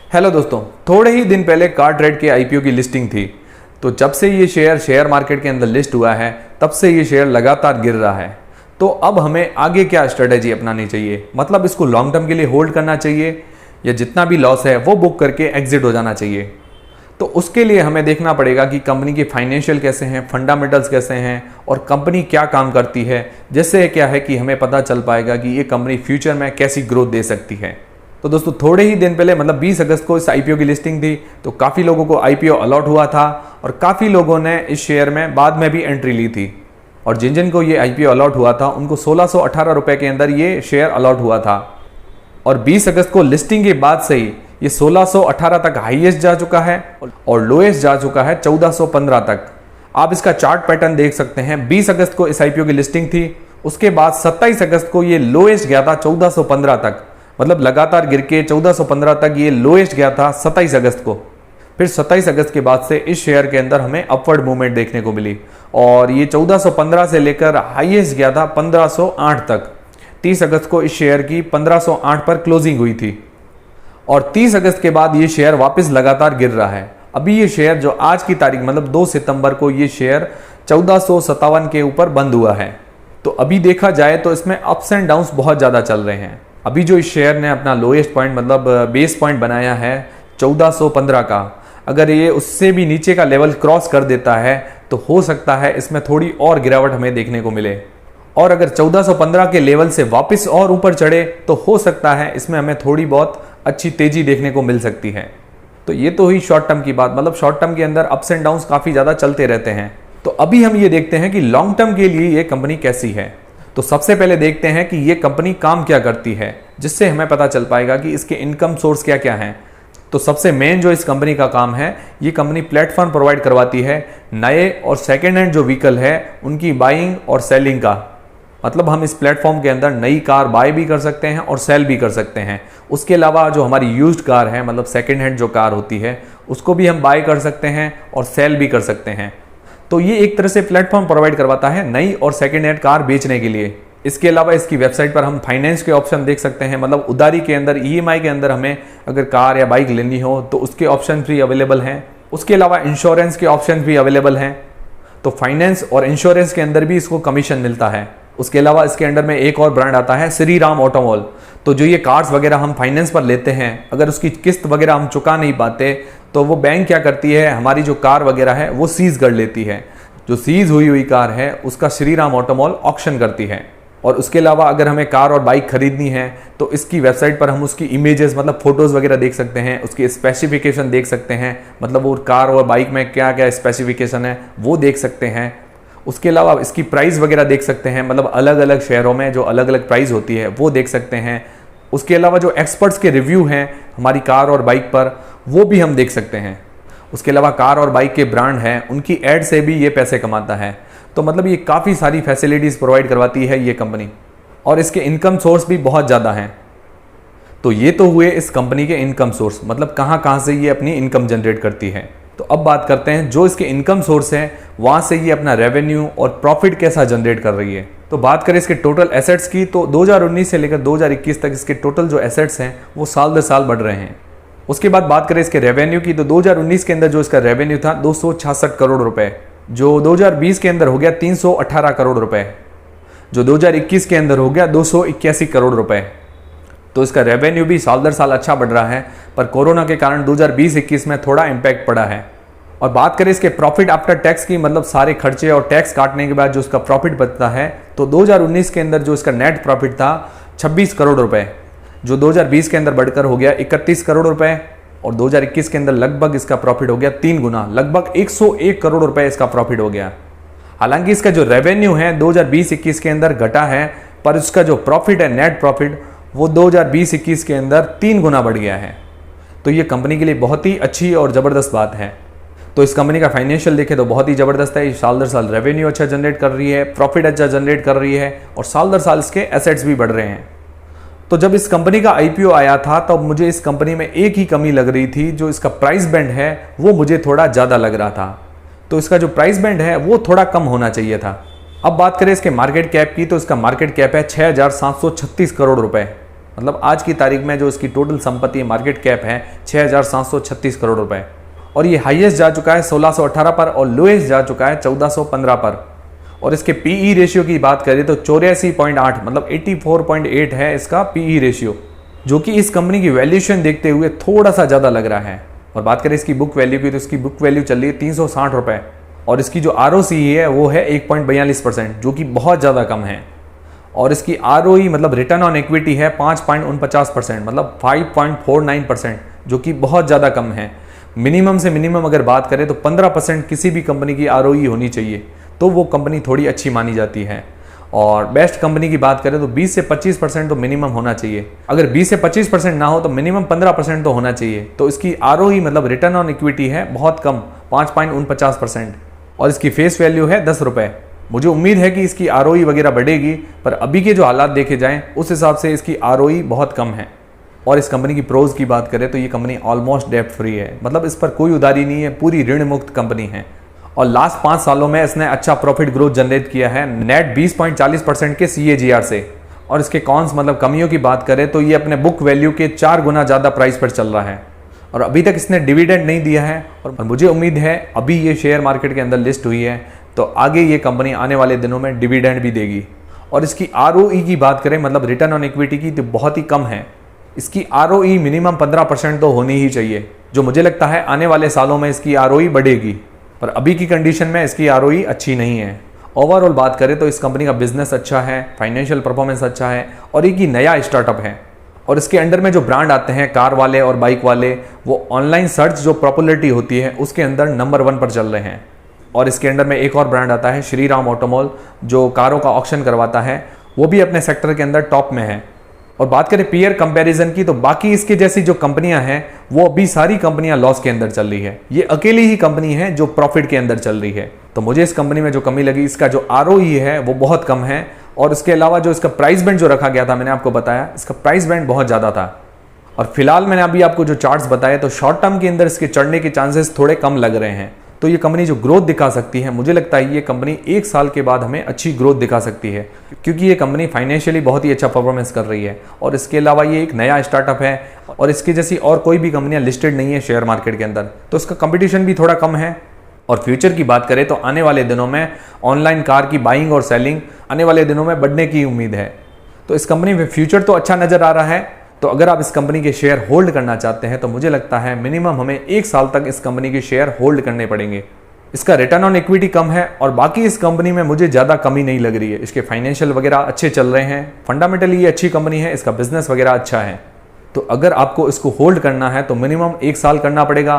Hello दोस्तों, थोड़े ही दिन पहले कार्टरेट के आईपीओ की लिस्टिंग थी। तो जब से ये शेयर मार्केट के अंदर लिस्ट हुआ है तब से ये शेयर लगातार गिर रहा है। तो अब हमें आगे क्या स्ट्रेटेजी अपनानी चाहिए, मतलब इसको लॉन्ग टर्म के लिए होल्ड करना चाहिए या जितना भी लॉस है वो बुक करके एग्जिट हो जाना चाहिए। तो उसके लिए हमें देखना पड़ेगा कि कंपनी के फाइनेंशियल कैसे हैं, फंडामेंटल्स कैसे हैं और कंपनी क्या काम करती है। जिससे क्या है कि हमें पता चल पाएगा कि ये कंपनी फ्यूचर में कैसी ग्रोथ दे सकती है। तो दोस्तों, थोड़े ही दिन पहले मतलब 20 अगस्त को इस आईपीओ की लिस्टिंग थी। तो काफ़ी लोगों को आईपीओ अलॉट हुआ था और काफ़ी लोगों ने इस शेयर में बाद में भी एंट्री ली थी। और जिन जिन को ये आईपीओ अलॉट हुआ था उनको 1618 रुपये के अंदर ये शेयर अलॉट हुआ था। और 20 अगस्त को लिस्टिंग के बाद से ही ये 1618 तक हाईएस्ट जा चुका है और लोएस्ट जा चुका है 1415 तक। आप इसका चार्ट पैटर्न देख सकते हैं। 20 अगस्त को इस आईपीओ की लिस्टिंग थी, उसके बाद 27 अगस्त को ये लोएस्ट गया था 1415 तक, मतलब लगातार गिर के 1415 तक ये लोएस्ट गया था 27 अगस्त को। फिर 27 अगस्त के बाद से इस शेयर के अंदर हमें अपवर्ड मूवमेंट देखने को मिली और ये 1415 से लेकर हाईएस्ट गया था 1508 तक। 30 अगस्त को इस शेयर की 1508 पर क्लोजिंग हुई थी और 30 अगस्त के बाद ये शेयर वापस लगातार गिर रहा है। अभी ये शेयर जो आज की तारीख मतलब 2 सितंबर को ये शेयर 1457 के ऊपर बंद हुआ है। तो अभी देखा जाए तो इसमें अप्स एंड डाउन्स बहुत ज़्यादा चल रहे हैं। अभी जो इस शेयर ने अपना लोएस्ट पॉइंट मतलब बेस पॉइंट बनाया है 1415 का, अगर ये उससे भी नीचे का लेवल क्रॉस कर देता है तो हो सकता है इसमें थोड़ी और गिरावट हमें देखने को मिले। और अगर 1415 के लेवल से वापस और ऊपर चढ़े तो हो सकता है इसमें हमें थोड़ी बहुत अच्छी तेजी देखने को मिल सकती है। तो ये तो हुई शॉर्ट टर्म की बात, मतलब शॉर्ट टर्म के अंदर अप्स एंड डाउन्स काफ़ी ज़्यादा चलते रहते हैं। तो अभी हम ये देखते हैं कि लॉन्ग टर्म के लिए ये कंपनी कैसी है। तो सबसे पहले देखते हैं कि ये कंपनी काम क्या करती है, जिससे हमें पता चल पाएगा कि इसके इनकम सोर्स क्या क्या हैं। तो सबसे मेन जो इस कंपनी का काम है, ये कंपनी प्लेटफॉर्म प्रोवाइड करवाती है नए और सेकेंड हैंड जो व्हीकल है उनकी बाइंग और सेलिंग का। मतलब हम इस प्लेटफॉर्म के अंदर नई कार बाय भी कर सकते हैं और सेल भी कर सकते हैं। उसके अलावा जो हमारी यूज्ड कार है, मतलब सेकेंड हैंड जो कार होती है, उसको भी हम बाय कर सकते हैं और सेल भी कर सकते हैं। तो ये एक तरह से प्लेटफॉर्म प्रोवाइड करवाता है नई और सेकेंड हैंड कार बेचने के लिए। इसके अलावा इसकी वेबसाइट पर हम फाइनेंस के ऑप्शन देख सकते हैं, मतलब उधारी के अंदर ईएमआई के अंदर हमें अगर कार या बाइक लेनी हो तो उसके ऑप्शन भी अवेलेबल हैं। उसके अलावा इंश्योरेंस के ऑप्शन भी अवेलेबल हैं। तो फाइनेंस और इंश्योरेंस के अंदर भी इसको कमीशन मिलता है। उसके अलावा इसके अंडर में एक और ब्रांड आता है श्री राम ऑटोमोल। तो जो ये कार्स वगैरह हम फाइनेंस पर लेते हैं, अगर उसकी किस्त वगैरह हम चुका नहीं पाते तो वो बैंक क्या करती है, हमारी जो कार वगैरह है वो सीज कर लेती है। जो सीज हुई कार है उसका श्री राम ऑटोमोल ऑक्शन करती है। और उसके अलावा अगर हमें कार और बाइक खरीदनी है तो इसकी वेबसाइट पर हम उसकी इमेजेस मतलब फोटोज़ वगैरह देख सकते हैं, उसके स्पेसिफिकेशन देख सकते हैं, मतलब वो कार और बाइक में क्या क्या स्पेसिफिकेशन है वो देख सकते हैं। उसके अलावा इसकी प्राइस वगैरह देख सकते हैं, मतलब अलग अलग शहरों में जो अलग अलग प्राइस होती है वो देख सकते हैं। उसके अलावा जो एक्सपर्ट्स के रिव्यू हैं हमारी कार और बाइक पर वो भी हम देख सकते हैं। उसके अलावा कार और बाइक के ब्रांड हैं उनकी एड से भी ये पैसे कमाता है। तो मतलब ये काफ़ी सारी फैसिलिटीज़ प्रोवाइड करवाती है ये कंपनी और इसके इनकम सोर्स भी बहुत ज़्यादा हैं। तो ये तो हुए इस कंपनी के इनकम सोर्स, मतलब कहाँ कहाँ से ये अपनी इनकम जनरेट करती है। तो अब बात करते हैं जो इसके इनकम सोर्स हैं वहाँ से ये अपना रेवेन्यू और प्रॉफिट कैसा जनरेट कर रही है। तो बात करें इसके टोटल एसेट्स की तो 2019 से लेकर 2021 तक इसके टोटल जो एसेट्स हैं वो साल दर साल बढ़ रहे हैं। उसके बाद बात करें इसके रेवेन्यू की तो 2019 के अंदर जो इसका रेवेन्यू था 266 करोड़ रुपए, जो 2020 के अंदर हो गया 318 करोड़ रुपए, जो 2021 के अंदर हो गया 281 करोड़ रुपए। तो इसका रेवेन्यू भी साल दर साल अच्छा बढ़ रहा है, पर कोरोना के कारण 2020-21 में थोड़ा इम्पैक्ट पड़ा है। और बात करें इसके प्रॉफिट आफ्टर टैक्स की, मतलब सारे खर्चे और टैक्स काटने के बाद जो इसका प्रॉफिट बचता है, तो 2019 के अंदर जो इसका नेट प्रॉफिट था 26 करोड़ रुपए, जो 2020 के अंदर बढ़कर हो गया 31 करोड़ रुपए और 2021 के अंदर लगभग इसका प्रॉफिट हो गया 3 गुना, लगभग 101 करोड़ रुपए इसका प्रॉफिट हो गया। हालांकि इसका जो रेवेन्यू है 2020-21 के अंदर घटा है, पर इसका जो प्रॉफिट है नेट प्रॉफिट वो 2020-21 के अंदर 3 गुना बढ़ गया है। तो ये कंपनी के लिए बहुत ही अच्छी और ज़बरदस्त बात है। तो इस कंपनी का फाइनेंशियल देखें तो बहुत ही ज़बरदस्त है। साल दर साल रेवेन्यू अच्छा जनरेट कर रही है, प्रॉफिट अच्छा जनरेट कर रही है और साल दर साल इसके एसेट्स भी बढ़ रहे हैं। तो जब इस कंपनी का आईपीओ आया था तब मुझे इस कंपनी में एक ही कमी लग रही थी, जो इसका प्राइस बैंड है वो मुझे थोड़ा ज़्यादा लग रहा था। तो इसका जो प्राइस बैंड है वो थोड़ा कम होना चाहिए था। अब बात करें इसके मार्केट कैप की तो इसका मार्केट कैप है 6,736 करोड़ रुपए, मतलब आज की तारीख में जो इसकी टोटल संपत्ति मार्केट कैप है 6,736 करोड़ रुपए, और ये हाईएस्ट जा चुका है 1618 पर और लोएस्ट जा चुका है 1415 पर। और इसके पीई रेशियो की बात करें तो 84.8 मतलब 84.8 है इसका पीई रेशियो, जो कि इस कंपनी की वैल्यूएशन देखते हुए थोड़ा सा ज़्यादा लग रहा है। और बात करें इसकी बुक वैल्यू की तो इसकी बुक वैल्यू चल रही है 360 रुपये, और इसकी जो ROCE है वो है 1.42%, जो कि बहुत ज़्यादा कम है। और इसकी ROE मतलब रिटर्न ऑन इक्विटी है 5.49% मतलब 5.49%, जो कि बहुत ज़्यादा कम है। मिनिमम से मिनिमम अगर बात करें तो 15% किसी भी कंपनी की ROE होनी चाहिए, तो वो कंपनी थोड़ी अच्छी मानी जाती है। और बेस्ट कंपनी की बात करें तो 20 से 25% तो मिनिमम होना चाहिए। अगर 20 से 25% ना हो तो मिनिमम 15% तो होना चाहिए। तो इसकी ROE मतलब रिटर्न ऑन इक्विटी है बहुत कम 5.49%, और इसकी फेस वैल्यू है 10 रुपये। मुझे उम्मीद है कि इसकी ROE वगैरह बढ़ेगी, पर अभी के जो हालात देखे जाएं उस हिसाब से इसकी ROE बहुत कम है। और इस कंपनी की प्रोज की बात करें तो ये कंपनी ऑलमोस्ट डेब्ट फ्री है, मतलब इस पर कोई उधारी नहीं है, पूरी ऋण मुक्त कंपनी है। और लास्ट 5 सालों में इसने अच्छा प्रॉफिट ग्रोथ जनरेट किया है नेट 20.40% के CAGR से। और इसके कॉन्स मतलब कमियों की बात करें तो ये अपने बुक वैल्यू के 4 गुना ज़्यादा प्राइस पर चल रहा है, और अभी तक इसने डिविडेंड नहीं दिया है। और मुझे उम्मीद है अभी ये शेयर मार्केट के अंदर लिस्ट हुई है तो आगे ये कंपनी आने वाले दिनों में डिविडेंड भी देगी। और इसकी ROE की बात करें मतलब रिटर्न ऑन इक्विटी की तो बहुत ही कम है। इसकी ROE मिनिमम 15% तो होनी ही चाहिए, जो मुझे लगता है आने वाले सालों में इसकी ROE बढ़ेगी, पर अभी की कंडीशन में इसकी ROE अच्छी नहीं है। ओवरऑल बात करें तो इस कंपनी का बिजनेस अच्छा है, फाइनेंशियल परफॉर्मेंस अच्छा है, और एक ही नया स्टार्टअप है। और इसके अंडर में जो ब्रांड आते हैं कार वाले और बाइक वाले, वो ऑनलाइन सर्च जो पॉपुलरिटी होती है उसके अंदर नंबर 1 पर चल रहे हैं। और इसके अंडर में एक और ब्रांड आता है श्रीराम ऑटोमोल, जो कारों का ऑक्शन करवाता है, वो भी अपने सेक्टर के अंदर टॉप में है। और बात करें पीयर कंपैरिजन की तो बाकी इसके जैसी जो कंपनियां हैं वो अभी सारी कंपनियां लॉस के अंदर चल रही है, ये अकेली ही कंपनी है जो प्रॉफिट के अंदर चल रही है। तो मुझे इस कंपनी में जो कमी लगी, इसका जो ROE है वो बहुत कम है, और उसके अलावा जो इसका प्राइस बैंड जो रखा गया था, मैंने आपको बताया इसका प्राइस बैंड बहुत ज़्यादा था। और फिलहाल मैंने अभी आपको जो चार्ट्स बताए तो शॉर्ट टर्म के अंदर इसके चढ़ने के चांसेस थोड़े कम लग रहे हैं। तो ये कंपनी जो ग्रोथ दिखा सकती है, मुझे लगता है ये कंपनी 1 साल के बाद हमें अच्छी ग्रोथ दिखा सकती है, क्योंकि ये कंपनी फाइनेंशियली बहुत ही अच्छा परफॉर्मेंस कर रही है। और इसके अलावा ये एक नया स्टार्टअप है, और इसकी जैसी और कोई भी कंपनियां लिस्टेड नहीं है शेयर मार्केट के अंदर, तो इसका कंपटीशन भी थोड़ा कम है। और फ्यूचर की बात करें तो आने वाले दिनों में ऑनलाइन कार की बाइंग और सेलिंग आने वाले दिनों में बढ़ने की उम्मीद है। तो इस कंपनी में फ्यूचर तो अच्छा नज़र आ रहा है। तो अगर आप इस कंपनी के शेयर होल्ड करना चाहते हैं तो मुझे लगता है मिनिमम हमें 1 साल तक इस कंपनी के शेयर होल्ड करने पड़ेंगे। इसका रिटर्न ऑन इक्विटी कम है, और बाकी इस कंपनी में मुझे ज़्यादा कमी नहीं लग रही है। इसके फाइनेंशियल वगैरह अच्छे चल रहे हैं, फंडामेंटली ये अच्छी कंपनी है, इसका बिजनेस वगैरह अच्छा है। तो अगर आपको इसको होल्ड करना है तो मिनिमम 1 साल करना पड़ेगा।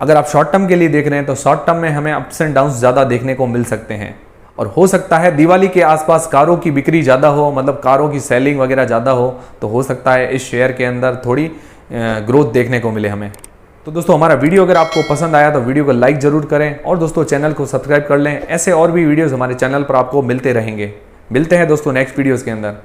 अगर आप शॉर्ट टर्म के लिए देख रहे हैं तो शॉर्ट टर्म में हमें अप्स एंड डाउन्स ज़्यादा देखने को मिल सकते हैं। और हो सकता है दिवाली के आसपास कारों की बिक्री ज़्यादा हो, मतलब कारों की सेलिंग वगैरह ज़्यादा हो, तो हो सकता है इस शेयर के अंदर थोड़ी ग्रोथ देखने को मिले हमें। तो दोस्तों हमारा वीडियो अगर आपको पसंद आया तो वीडियो को लाइक ज़रूर करें, और दोस्तों चैनल को सब्सक्राइब कर लें। ऐसे और भी वीडियोज़ हमारे चैनल पर आपको मिलते रहेंगे। मिलते हैं दोस्तों नेक्स्ट वीडियोज़ के अंदर।